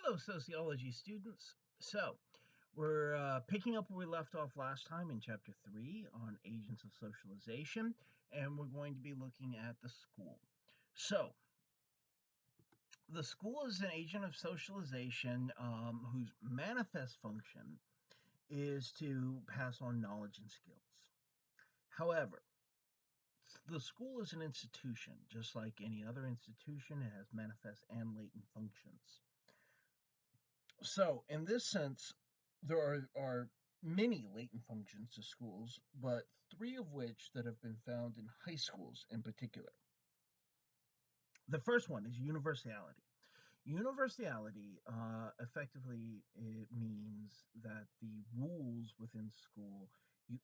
Hello, sociology students. So, we're picking up where we left off last time in chapter 3 on agents of socialization, and we're going to be looking at the school. So, the school is an agent of socialization whose manifest function is to pass on knowledge and skills. However, the school is an institution, just like any other institution. It has manifest and latent functions. So, in this sense, there are many latent functions to schools, but three of which that have been found in high schools in particular. The first one is universality. Universality effectively it means that the rules within school,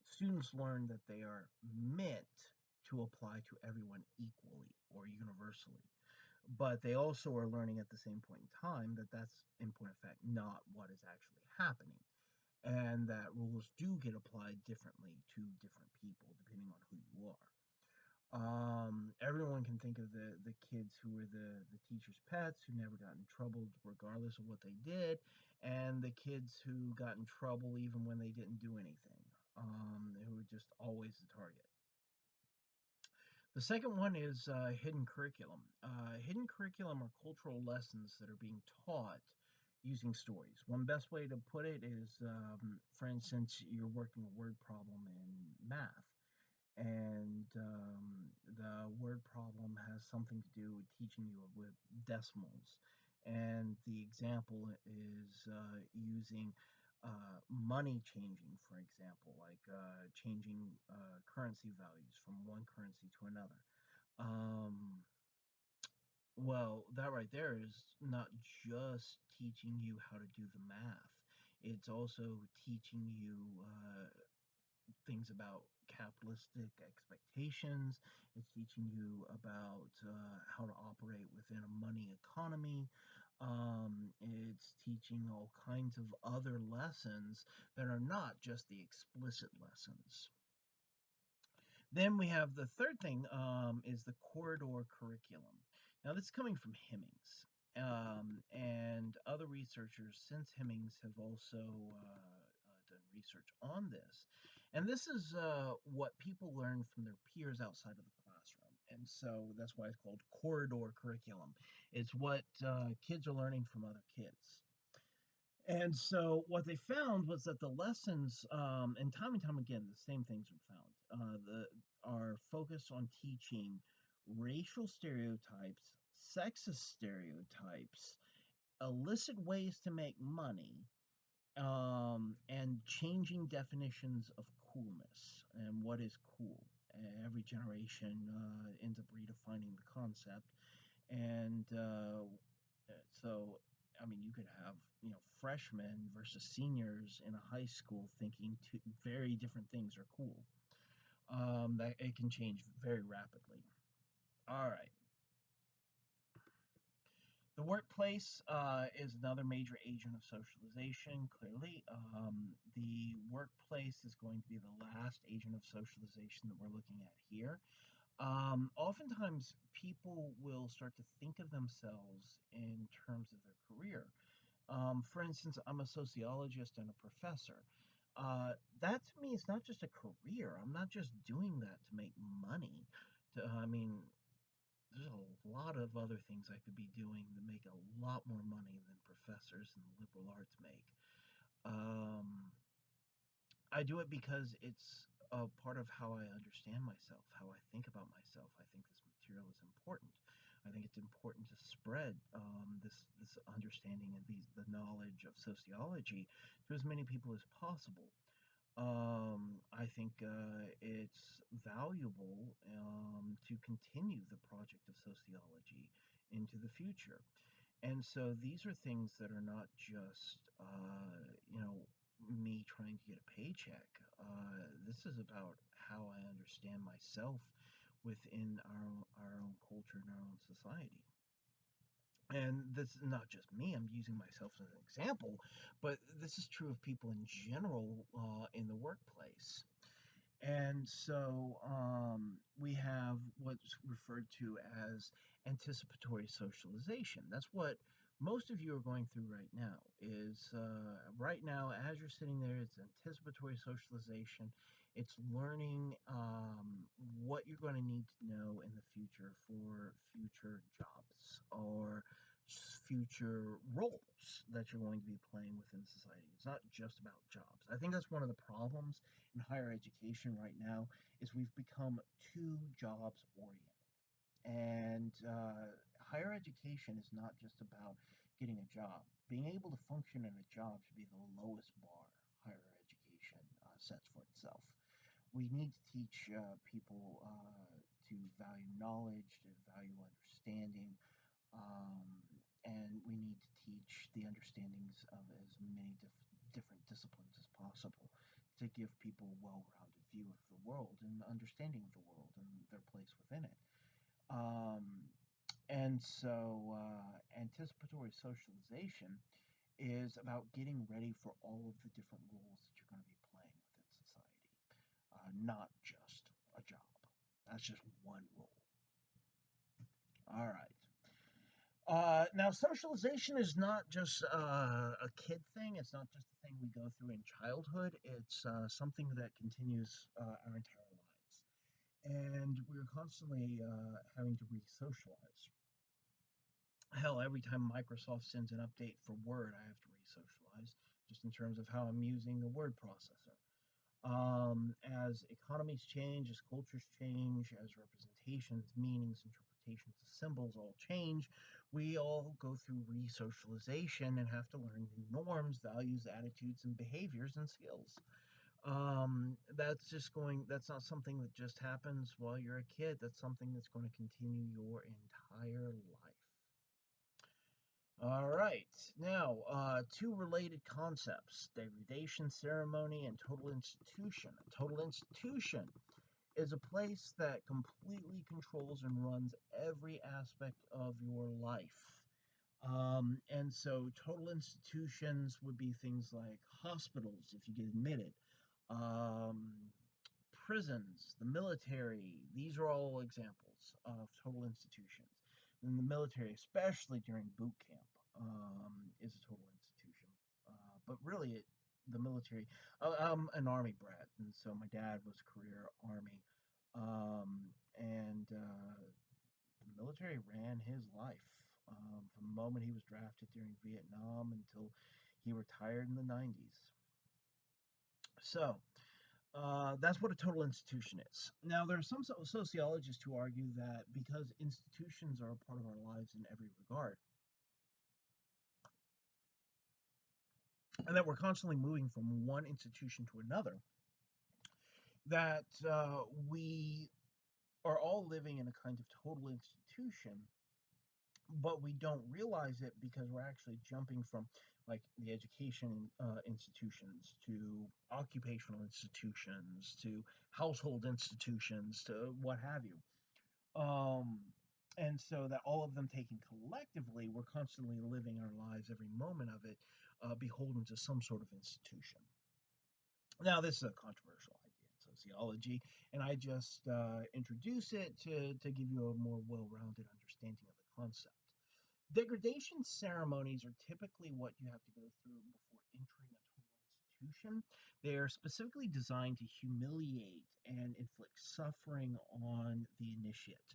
students learn that they are meant to apply to everyone equally or universally, but they also are learning at the same point in time that that's in point of fact not what is actually happening, and that rules do get applied differently to different people depending on who you are. Everyone can think of the kids who were the teacher's pets who never got in trouble regardless of what they did, and the kids who got in trouble even when they didn't do anything, who were just always the target. The second one is hidden curriculum. Hidden curriculum are cultural lessons that are being taught using stories. One best way to put it is, for instance, you're working a word problem in math, and the word problem has something to do with teaching you with decimals. And the example is using money changing, for example, like changing currency values from one currency to another. Um, well, that right there is not just teaching you how to do the math, it's also teaching you things about capitalistic expectations. It's teaching you about how to operate within a money economy. It's teaching all kinds of other lessons that are not just the explicit lessons. Then we have the third thing is the corridor curriculum. Now, this is coming from Hemmings. And other researchers since Hemmings have also done research on this. And this is what people learn from their peers outside of the classroom. And so that's why it's called corridor curriculum. It's what kids are learning from other kids. And so what they found was that the lessons, and time again, the same things were found, are focused on teaching racial stereotypes, sexist stereotypes, illicit ways to make money, and changing definitions of coolness and what is cool. Every generation ends up redefining the concept, and so I mean, you could have freshmen versus seniors in a high school thinking two very different things are cool. That it can change very rapidly. All right. The workplace is another major agent of socialization, clearly. The workplace is going to be the last agent of socialization that we're looking at here. Oftentimes, people will start to think of themselves in terms of their career. For instance, I'm a sociologist and a professor. That to me is not just a career. I'm not just doing that to make money. I mean, there's a lot of other things I could be doing that make a lot more money than professors in the liberal arts make. Um, I do it because it's a part of how I understand myself, how I think about myself. I think this material is important. I think it's important to spread this understanding and the knowledge of sociology to as many people as possible. I think it's valuable to continue the project of sociology into the future. And so these are things that are not just, me trying to get a paycheck. This is about how I understand myself within our own culture and our own society. And this is not just me, I'm using myself as an example, but this is true of people in general in the workplace. And so we have what's referred to as anticipatory socialization. That's what most of you are going through right now is right now, as you're sitting there, it's anticipatory socialization. It's learning what you're going to need to know in the future for future jobs or future roles that you're going to be playing within society. It's not just about jobs. I think that's one of the problems in higher education right now is we've become too jobs oriented. And higher education is not just about getting a job. Being able to function in a job should be the lowest bar higher education sets for itself. We need to teach people to value knowledge, to value understanding, um, and we need to teach the understandings of as many different disciplines as possible to give people a well-rounded view of the world and understanding of the world and their place within it. Um, and so, anticipatory socialization is about getting ready for all of the different roles that you're going to be playing within society, not just a job. That's just one role. All right. Now, socialization is not just a kid thing. It's not just a thing we go through in childhood. It's something that continues our entire lives. And we're constantly having to re socialize. Hell, every time Microsoft sends an update for Word, I have to re-socialize just in terms of how I'm using the word processor. As economies change, as cultures change, as representations, meanings, interpretations of symbols all change, we all go through re-socialization and have to learn new norms, values, attitudes, and behaviors and skills. That's not something that just happens while you're a kid. That's something that's going to continue your entire life. All right. Now, two related concepts: degradation ceremony and total institution. A total institution is a place that completely controls and runs every aspect of your life. And so, total institutions would be things like hospitals, if you get admitted, um, prisons, the military. These are all examples of total institutions. And the military, especially during boot camp, is a total institution. But really, the military. I'm an army brat, and so my dad was career army, and the military ran his life from the moment he was drafted during Vietnam until he retired in the 90s. So, that's what a total institution is. Now, there are some sociologists who argue that because institutions are a part of our lives in every regard, and that we're constantly moving from one institution to another, that we are all living in a kind of total institution, but we don't realize it because we're actually jumping from like the education institutions to occupational institutions to household institutions to what have you. Um, and so that all of them taken collectively, we're constantly living our lives, every moment of it, beholden to some sort of institution. Now, this is a controversial idea in sociology, and I just introduce it to give you a more well-rounded understanding of the concept. Degradation ceremonies are typically what you have to go through before entering a total institution. They are specifically designed to humiliate and inflict suffering on the initiate.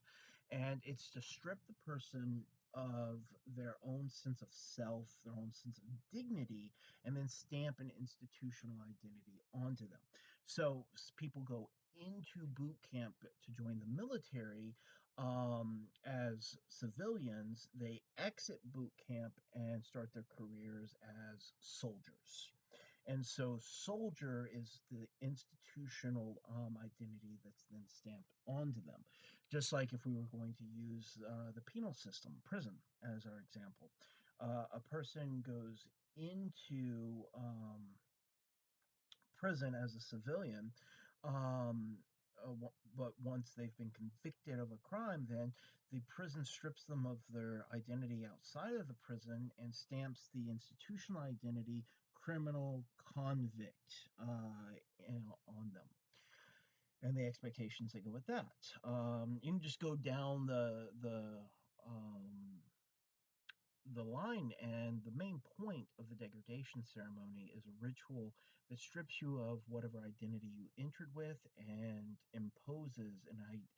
And it's to strip the person of their own sense of self, their own sense of dignity, and then stamp an institutional identity onto them. So people go into boot camp to join the military as civilians. They exit boot camp and start their careers as soldiers. And so, soldier is the institutional identity that's then stamped onto them. Just like if we were going to use the penal system, prison, as our example. A person goes into prison as a civilian, um, but once they've been convicted of a crime, then the prison strips them of their identity outside of the prison and stamps the institutional identity criminal convict on them and the expectations that go with that. You can just go down um, the line, and the main point of the degradation ceremony is a ritual that strips you of whatever identity you entered with and imposes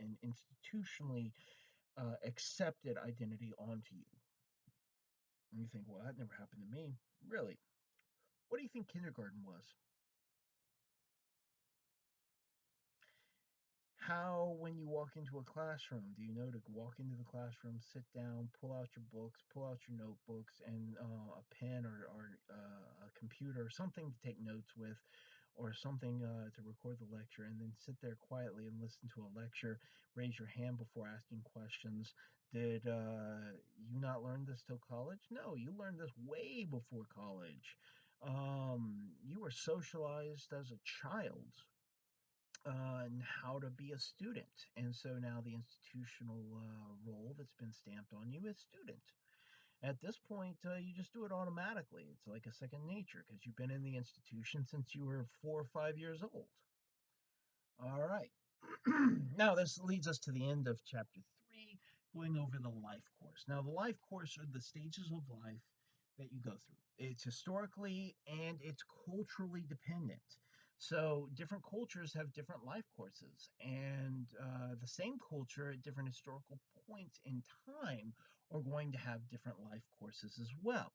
an institutionally accepted identity onto you. And you think, well, that never happened to me. Really? What do you think kindergarten was? How, when you walk into a classroom, do you know to walk into the classroom, sit down, pull out your books, pull out your notebooks, and a pen or a computer or something to take notes with, or something to record the lecture, and then sit there quietly and listen to a lecture, raise your hand before asking questions? Did you not learn this till college? No, you learned this way before college. You were socialized as a child and how to be a student. And so now the institutional role that's been stamped on you is student. At this point, you just do it automatically. It's like a second nature because you've been in the institution since you were 4 or 5 years old. All right. Now, this leads us to the end of chapter 3, going over the life course. Now, the life course are the stages of life that you go through. It's historically and it's culturally dependent. So, different cultures have different life courses, and the same culture at different historical points in time are going to have different life courses as well.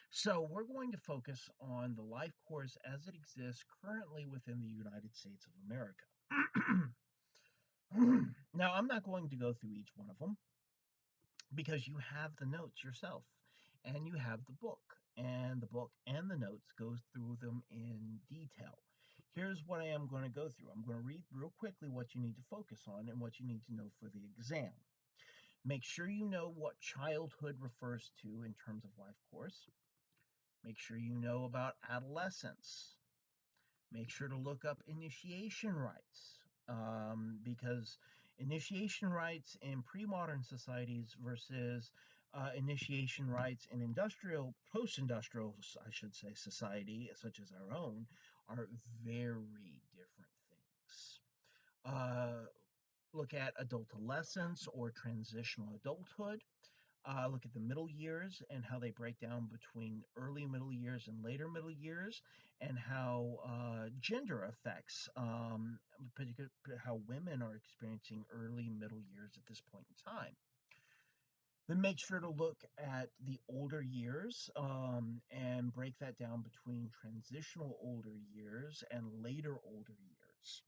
So, we're going to focus on the life course as it exists currently within the United States of America. Now, I'm not going to go through each one of them because you have the notes yourself and you have the book, and the book and the notes goes through them in detail. Here's what I am going to go through. I'm going to read real quickly what you need to focus on and what you need to know for the exam. Make sure you know what childhood refers to in terms of life course. Make sure you know about adolescence. Make sure to look up initiation rites, because initiation rites in pre-modern societies versus initiation rites in post-industrial, I should say, society such as our own, are very different things. Look at adultolescence or transitional adulthood. Look at the middle years and how they break down between early middle years and later middle years, and how gender affects, particularly how women are experiencing early middle years at this point in time. Then make sure to look at the older years, and break that down between transitional older years and later older years.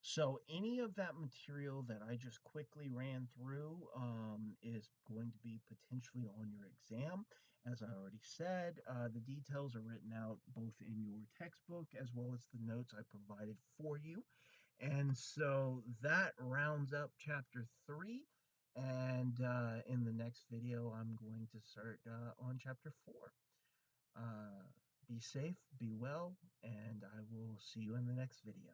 So any of that material that I just quickly ran through is going to be potentially on your exam. As I already said, the details are written out both in your textbook as well as the notes I provided for you. And so that rounds up chapter 3. And in the next video, I'm going to start on chapter 4. Be safe, be well, and I will see you in the next video.